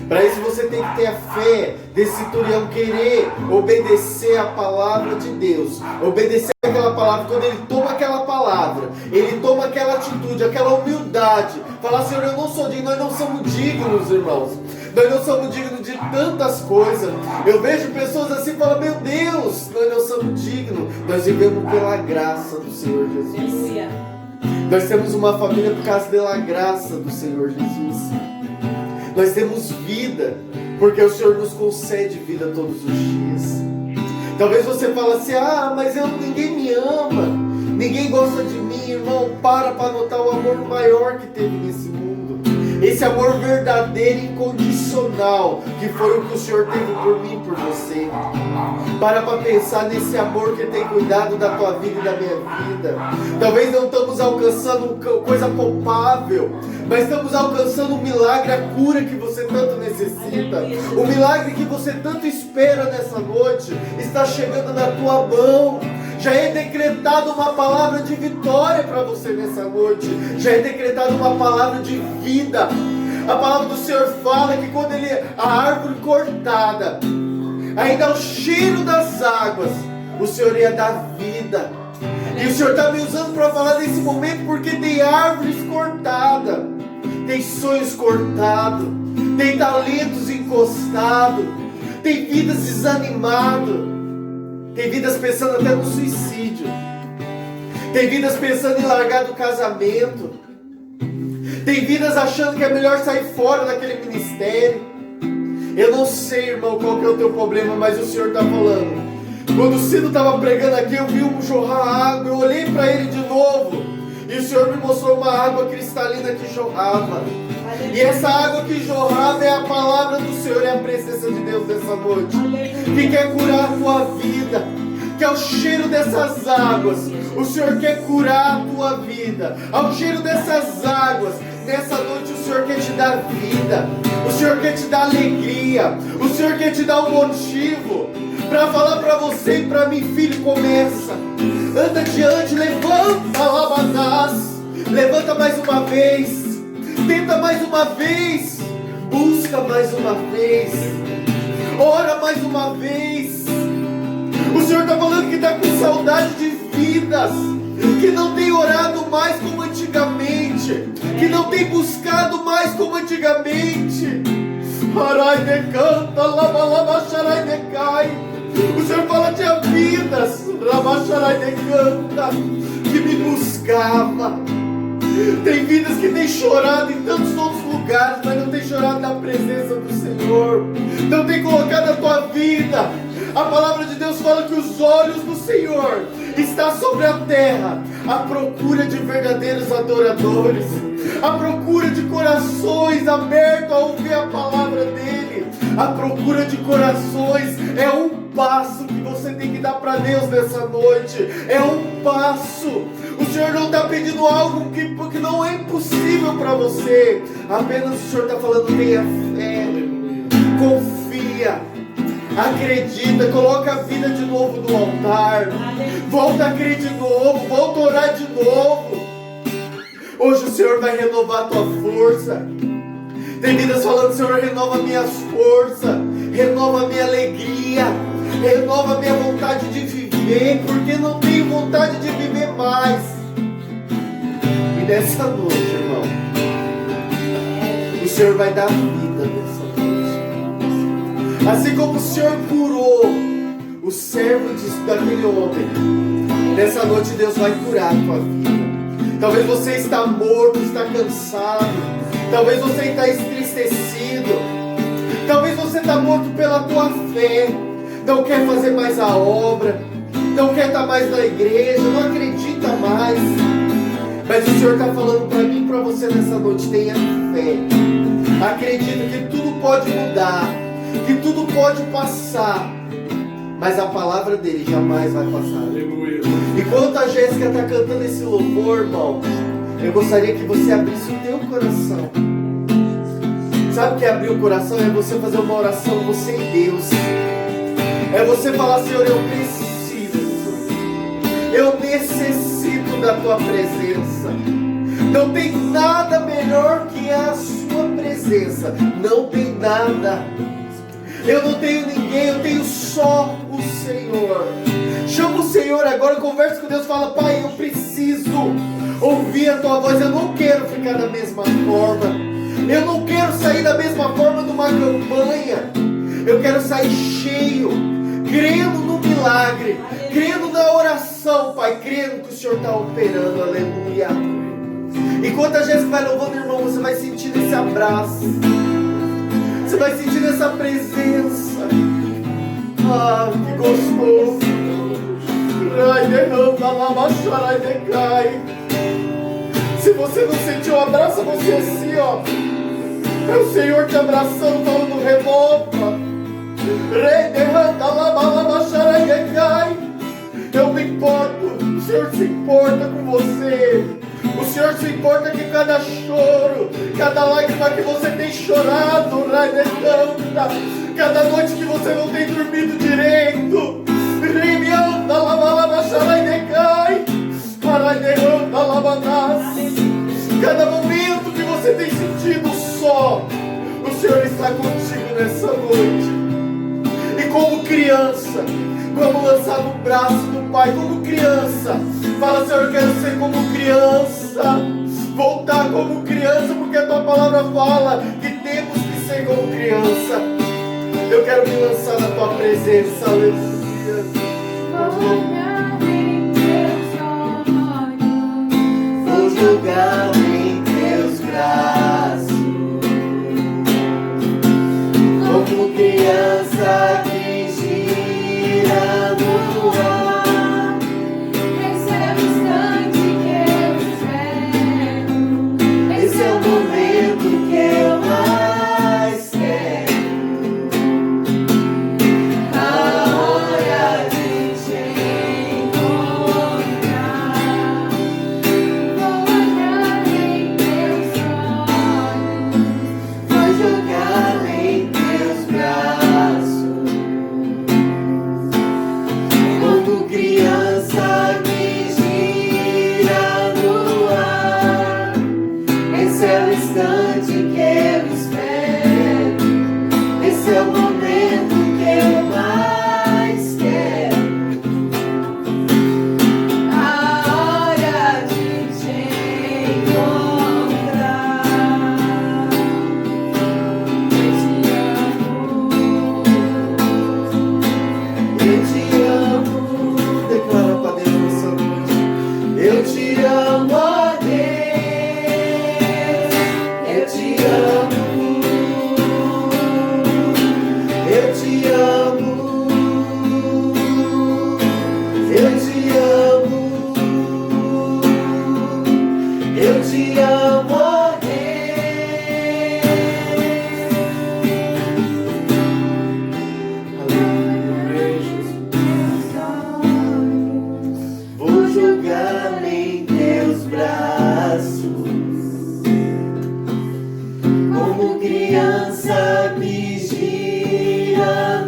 Para isso você tem que ter a fé desse centurião, querer obedecer a palavra de Deus. Obedecer aquela palavra. Quando ele toma aquela palavra, ele toma aquela atitude, aquela humildade. Falar, Senhor, eu não sou digno, nós não somos dignos, irmãos. Nós não somos dignos de tantas coisas. Eu vejo pessoas assim e falo, meu Deus, nós não somos dignos. Nós vivemos pela graça do Senhor Jesus. Aleluia. Nós temos uma família por causa da graça do Senhor Jesus. Nós temos vida, porque o Senhor nos concede vida todos os dias. Talvez você fale assim, mas ninguém me ama, ninguém gosta de mim, irmão. Para notar o amor maior que teve nesse mundo. Esse amor verdadeiro e incondicional, que foi o que o Senhor teve por mim e por você. Para pensar nesse amor que tem cuidado da tua vida e da minha vida. Talvez não estamos alcançando coisa palpável, mas estamos alcançando o milagre, a cura que você tanto necessita. O milagre que você tanto espera nessa noite está chegando na tua mão. Já é decretado uma palavra de vitória para você nessa noite. Já é decretado uma palavra de vida. A palavra do Senhor fala que quando a árvore cortada, ainda o cheiro das águas, o Senhor ia dar vida. E o Senhor está me usando para falar nesse momento porque tem árvores cortadas, tem sonhos cortados, tem talentos encostados, tem vidas desanimadas. Tem vidas pensando até no suicídio. Tem vidas pensando em largar do casamento. Tem vidas achando que é melhor sair fora daquele ministério. Eu não sei, irmão, qual que é o teu problema, mas o Senhor está falando. Quando o Cido estava pregando aqui, eu vi jorrar água. Eu olhei para ele de novo. E o Senhor me mostrou uma água cristalina que jorrava. E essa água que jorrava é a palavra do Senhor, é a presença de Deus nessa noite. Que quer curar a tua vida, que ao cheiro dessas águas, o Senhor quer curar a tua vida. Ao cheiro dessas águas, nessa noite o Senhor quer te dar vida, o Senhor quer te dar alegria, o Senhor quer te dar um motivo para falar para você e para mim, filho, começa, anda adiante, levanta, Labadás. Levanta mais uma vez. Tenta mais uma vez. Busca mais uma vez. Ora mais uma vez. O Senhor está falando que está com saudade de vidas que não tem orado mais como antigamente, que não tem buscado mais como antigamente. Arai de canta, lava, lava, xarai de cai. O Senhor fala de vidas, lava, xarai de canta, que me buscava. Tem vidas que têm chorado em tantos outros lugares, mas não tem chorado na presença do Senhor. Não tem colocado a tua vida. A palavra de Deus fala que os olhos do Senhor estão sobre a terra, à procura de verdadeiros adoradores, à procura de corações abertos a ouvir a palavra dEle. A procura de corações é um passo que você tem que dar para Deus nessa noite. É um passo. O Senhor não está pedindo algo que não é impossível para você. Apenas o Senhor está falando: tenha fé, confia, acredita, coloca a vida de novo no altar. Volta a crer de novo, volta a orar de novo. Hoje o Senhor vai renovar a tua força. Tem vidas falando: Senhor, renova minhas forças, renova minha alegria, renova minha vontade de viver, porque não tenho vontade de viver mais. E nessa noite, irmão, o Senhor vai dar vida nessa noite. Assim como o Senhor curou o servo daquele homem, nessa noite Deus vai curar a tua vida. Talvez você está morto, está cansado. Talvez você está entristecido. Talvez você está morto pela tua fé. Não quer fazer mais a obra. Não quer estar mais na igreja. Não acredita mais. Mas o Senhor está falando para mim e para você nessa noite: tenha fé. Acredita que tudo pode mudar, que tudo pode passar, mas a palavra dele jamais vai passar. Enquanto a Jéssica está cantando esse louvor, irmão, eu gostaria que você abrisse o teu coração. Sabe o que é abrir o coração? É você fazer uma oração, você e Deus. É você falar: Senhor, eu preciso, eu necessito da tua presença. Não tem nada melhor que a sua presença. Não tem nada. Eu não tenho ninguém, eu tenho só o Senhor. Chama o Senhor agora, conversa com Deus, fala: Pai, eu preciso ouvir a tua voz. Eu não quero ficar da mesma forma. Eu não quero sair da mesma forma de uma campanha. Eu quero sair cheio, crendo no milagre, crendo na oração, Pai, crendo que o Senhor está operando. Aleluia. Enquanto a Jéssica vai louvando, irmão, você vai sentindo esse abraço, você vai sentindo essa presença. Ah, que gostoso. Se você não sentiu, abraça você assim, ó. É o Senhor te abraçando, falando: renova. Eu me importo. O Senhor se importa com você. O Senhor se importa que cada choro, cada lágrima que você tem chorado, cada noite que você não tem dormido direito, cada momento que você tem sentido só, o Senhor está contigo nessa noite. E como criança, como lançar no braço do Pai, como criança, fala: Senhor, eu quero ser como criança, voltar como criança, porque a tua palavra fala que temos que ser como criança. Eu quero me lançar na tua presença. Aleluia. Vou jogar em teus braços, como criança que gira no ar. Esse é o instante que eu espero. Esse é o momento que eu mais quero. A hora de te encontrar. Vou olhar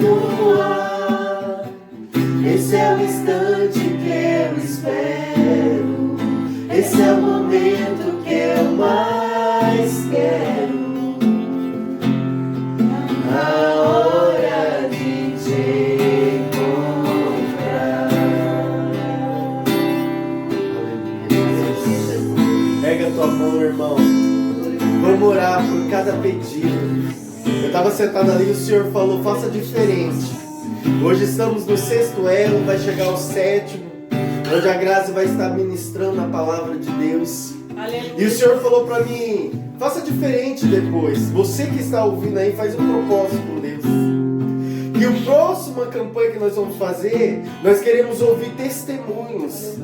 tua. Esse é o instante que eu espero. Esse é o momento que eu mais quero. A hora de te encontrar. Pega a tua mão, irmão. Vamos orar por cada pedido. Eu estava sentado ali e o Senhor falou, faça diferente. Hoje estamos no 6º elo, vai chegar o 7º, onde a Grazi vai estar ministrando a palavra de Deus. Aleluia. E o Senhor falou para mim, faça diferente depois. Você que está ouvindo aí, faz um propósito com Deus. E a próxima campanha que nós vamos fazer, nós queremos ouvir testemunhos.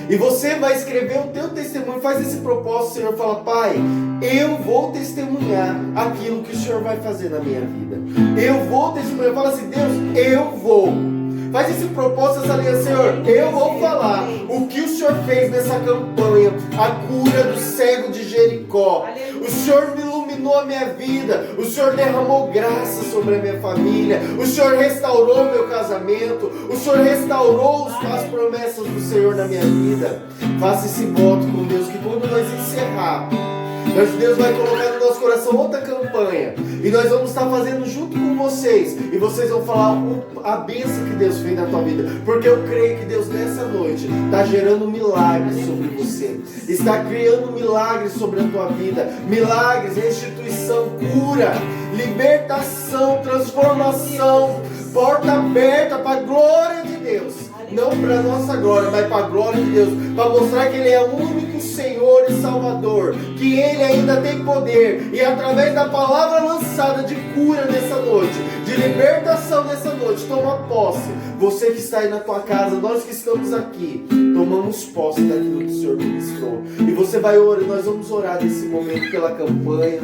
E você vai escrever o teu testemunho, faz esse propósito, o Senhor fala, Pai, eu vou testemunhar aquilo que o Senhor vai fazer na minha vida. Eu vou testemunhar, fala assim, Deus, eu vou. Faz esse propósito, essa linha, Senhor, eu vou falar o que o Senhor fez nessa campanha, a cura do cego de Jericó. O Senhor me iluminou a minha vida, o Senhor derramou graça sobre a minha família, o Senhor restaurou meu casamento, o Senhor restaurou as promessas do Senhor na minha vida. Faça esse voto com Deus, que quando nós encerrar, Deus vai colocar no nosso coração outra campanha, e nós vamos estar fazendo junto com vocês, e vocês vão falar a bênção que Deus fez na tua vida, porque eu creio que Deus nessa noite está gerando milagres sobre você, está criando milagres sobre a tua vida, milagres, restituição, cura, libertação, transformação, porta aberta para a glória de Deus. Não para a nossa glória, mas para a glória de Deus, para mostrar que Ele é o único Senhor e Salvador, que Ele ainda tem poder, e através da palavra lançada de cura nessa noite, de libertação nessa noite, toma posse. Você que está aí na tua casa, nós que estamos aqui, tomamos posse daquilo que o Senhor ministrou. E você vai orar, nós vamos orar nesse momento pela campanha,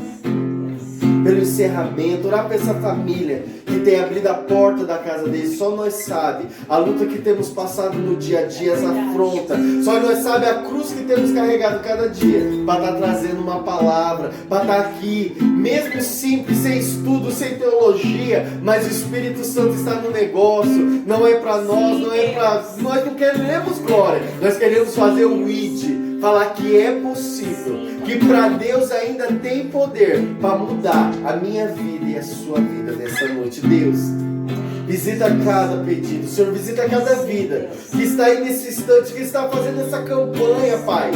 pelo encerramento, orar para essa família que tem abrido a porta da casa deles. Só nós sabe a luta que temos passado no dia a dia, as afrontas. Só nós sabe a cruz que temos carregado cada dia, para estar trazendo uma palavra, para estar aqui, mesmo simples, sem estudo, sem teologia, mas o Espírito Santo está no negócio. Não é para nós, não é para... Nós não queremos glória, nós queremos fazer o ID, falar que é possível, que para Deus ainda tem poder para mudar a minha vida e a sua vida nessa noite. Deus, visita cada pedido, Senhor, visita cada vida que está aí nesse instante, que está fazendo essa campanha, Pai,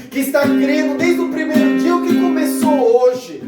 que está crendo desde o primeiro dia, o que começou hoje.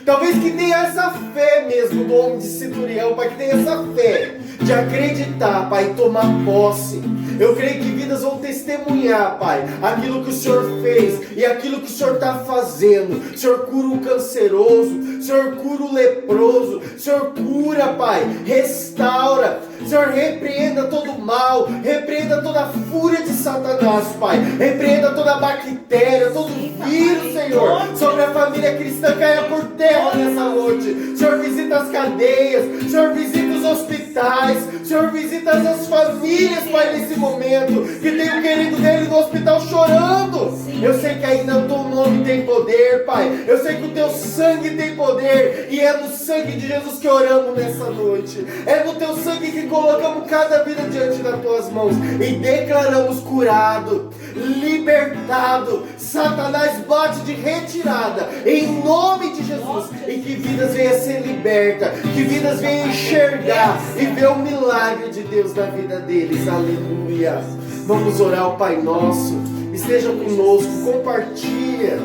Talvez que tenha essa fé mesmo do homem de centurião, Pai, que tenha essa fé de acreditar, Pai, e tomar posse. Eu creio que vidas vão testemunhar, Pai, aquilo que o Senhor fez e aquilo que o Senhor está fazendo. O Senhor cura o canceroso, o Senhor cura o leproso, o Senhor cura, Pai, restaura. O Senhor repreenda todo o mal, repreenda toda a fúria de Satanás, Pai. Repreenda toda a bactéria, todo o vírus, Senhor, sobre a família cristã, caia por terra nessa noite. O Senhor visita as cadeias, o Senhor visita os hospitais, o Senhor visita as famílias, Pai, nesse momento, que tem o querido dele no hospital chorando. Eu sei que ainda o teu nome tem poder, Pai. Eu sei que o teu sangue tem poder, e é no sangue de Jesus que oramos nessa noite. É no teu sangue que colocamos cada vida diante das tuas mãos e declaramos curado, libertado. Satanás bate de retirada em nome de Jesus, e que vidas venham a ser libertas, que vidas venham a enxergar e ver o milagre de Deus na vida deles. Aleluia. Vamos orar ao Pai Nosso. Esteja conosco, compartilha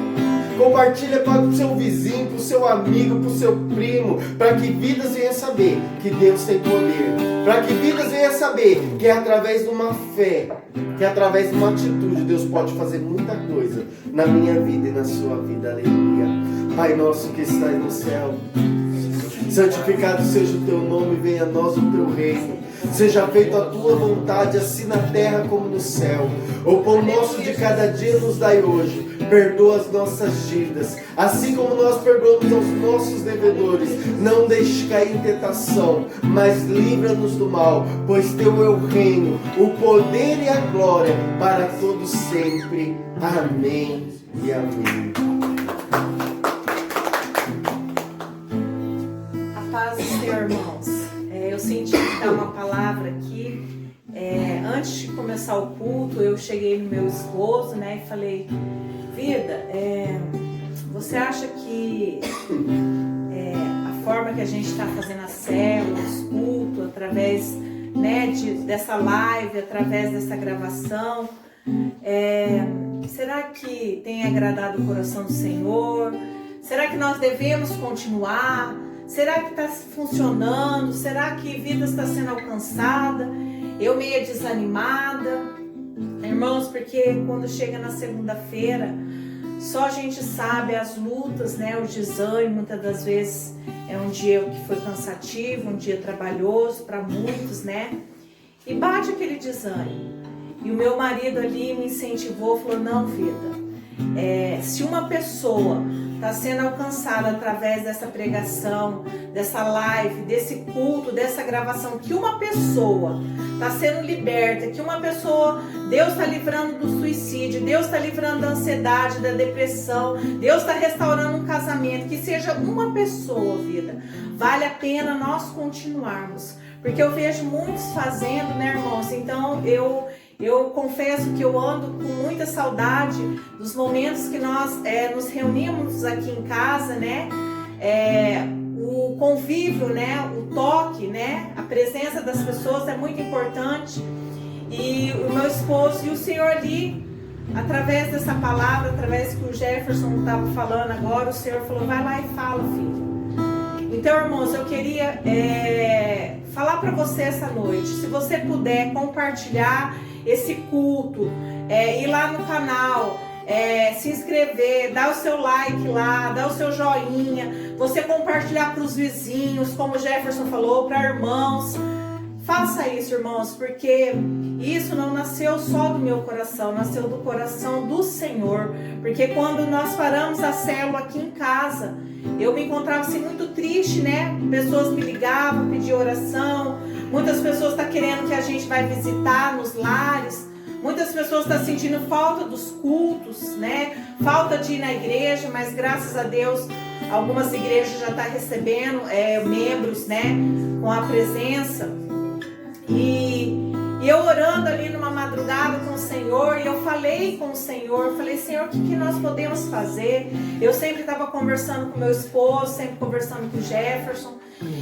para o seu vizinho, para o seu amigo, para o seu primo, para que vidas venham saber que Deus tem poder, para que vidas venham saber que é através de uma fé, que é através de uma atitude, Deus pode fazer muita coisa na minha vida e na sua vida. Aleluia. Pai nosso que estás no céu, santificado seja o teu nome, venha a nós o teu reino. Seja feita a tua vontade, assim na terra como no céu. O pão nosso de cada dia nos dai hoje. Perdoa as nossas dívidas, assim como nós perdoamos aos nossos devedores. Não deixe cair em tentação, mas livra-nos do mal, pois teu é o reino, o poder e a glória para todos sempre. Amém e amém. A paz do Senhor, irmãos. Eu senti dar uma palavra aqui. Antes de começar o culto, eu cheguei no meu esposo, né, e falei: vida, você acha que a forma que a gente está fazendo as células, culto, através, né, dessa live, através dessa gravação, será que tem agradado o coração do Senhor? Será que nós devemos continuar? Será que está funcionando? Será que vida está sendo alcançada? Eu meio desanimada, irmãos, porque quando chega na segunda-feira, só a gente sabe as lutas, né? O desânimo, muitas das vezes é um dia que foi cansativo, um dia trabalhoso para muitos, né? E bate aquele desânimo. E o meu marido ali me incentivou, falou: não, vida, se uma pessoa está sendo alcançada através dessa pregação, dessa live, desse culto, dessa gravação, que uma pessoa está sendo liberta, que uma pessoa, Deus está livrando do suicídio, Deus está livrando da ansiedade, da depressão, Deus está restaurando um casamento, que seja uma pessoa, vida, vale a pena nós continuarmos, porque eu vejo muitos fazendo, né, irmãos? Então eu confesso que eu ando com muita saudade dos momentos que nós nos reuníamos aqui em casa, né? O convívio, né? O toque, né? A presença das pessoas é muito importante. E o meu esposo e o Senhor ali, através dessa palavra, através que o Jefferson estava falando agora, o Senhor falou: vai lá e fala, filho. Então, irmãos, eu queria falar para você essa noite, se você puder compartilhar esse culto, ir lá no canal, se inscrever, dar o seu like lá, dar o seu joinha, você compartilhar para os vizinhos, como o Jefferson falou, para irmãos. Faça isso, irmãos, porque isso não nasceu só do meu coração, nasceu do coração do Senhor. Porque quando nós paramos a célula aqui em casa, eu me encontrava assim muito triste, né? Pessoas me ligavam, pediam oração. Muitas pessoas estão querendo que a gente vai visitar nos lares. Muitas pessoas estão sentindo falta dos cultos, né? Falta de ir na igreja, mas graças a Deus algumas igrejas já estão recebendo membros, né? Com a presença. E eu orando ali numa madrugada com o Senhor, e eu falei com o Senhor, falei: Senhor, o que nós podemos fazer? Eu sempre estava conversando com meu esposo, sempre conversando com o Jefferson,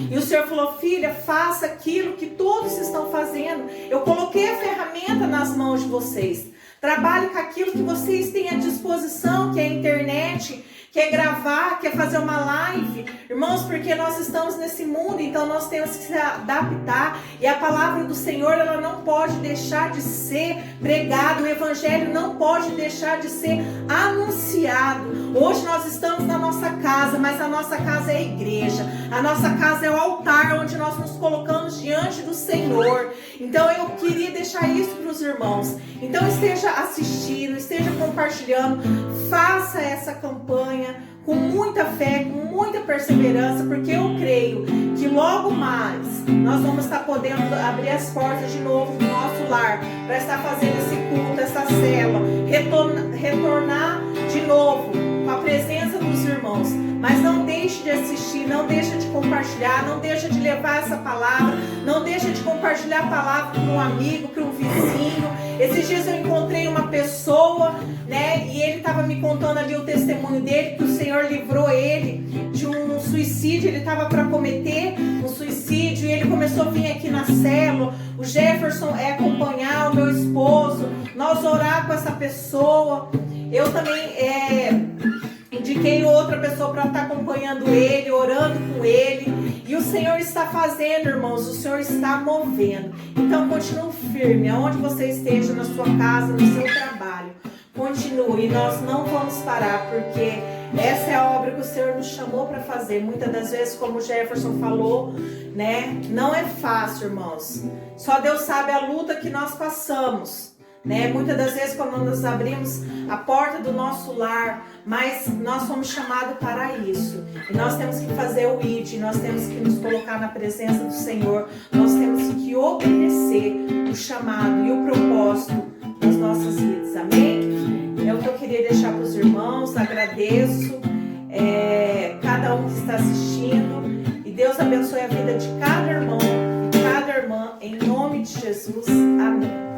e o Senhor falou: filha, faça aquilo que todos estão fazendo. Eu coloquei a ferramenta nas mãos de vocês, trabalhe com aquilo que vocês têm à disposição, que é a internet, quer gravar, quer fazer uma live, irmãos, porque nós estamos nesse mundo, então nós temos que se adaptar, e a palavra do Senhor, ela não pode deixar de ser pregada, o evangelho não pode deixar de ser anunciado. Hoje nós estamos na nossa casa, mas a nossa casa é a igreja, a nossa casa é o altar onde nós nos colocamos diante do Senhor. Então eu queria deixar isso para os irmãos. Então esteja assistindo, esteja compartilhando, faça essa campanha com muita fé, com muita perseverança, porque eu creio que logo mais nós vamos estar podendo abrir as portas de novo do nosso lar, para estar fazendo esse culto, essa célula, retornar de novo com a presença dos irmãos. Mas não deixe de assistir, não deixe de compartilhar, não deixe de levar essa palavra, não deixe de compartilhar a palavra para um amigo, para um vizinho. Esses dias eu encontrei uma pessoa, né, e ele estava me contando ali o testemunho dele, que o Senhor livrou ele de um suicídio. Ele estava para cometer um suicídio e ele começou a vir aqui na célula. O Jefferson acompanhar o meu esposo, nós orar com essa pessoa. Eu também indiquei outra pessoa para estar acompanhando ele, orando com ele. E o Senhor está fazendo, irmãos, o Senhor está movendo. Então continue firme, aonde você esteja, na sua casa, no seu trabalho. Continue, e nós não vamos parar, porque essa é a obra que o Senhor nos chamou para fazer. Muitas das vezes, como o Jefferson falou, né, não é fácil, irmãos. Só Deus sabe a luta que nós passamos, né? Muitas das vezes, quando nós abrimos a porta do nosso lar, mas nós somos chamados para isso, e nós temos que fazer o ID, nós temos que nos colocar na presença do Senhor, nós temos que obedecer o chamado e o propósito das nossas vidas, amém? É o que eu queria deixar para os irmãos. Agradeço cada um que está assistindo, e E Deus abençoe a vida de cada irmão e cada irmã, em nome de Jesus. Amém.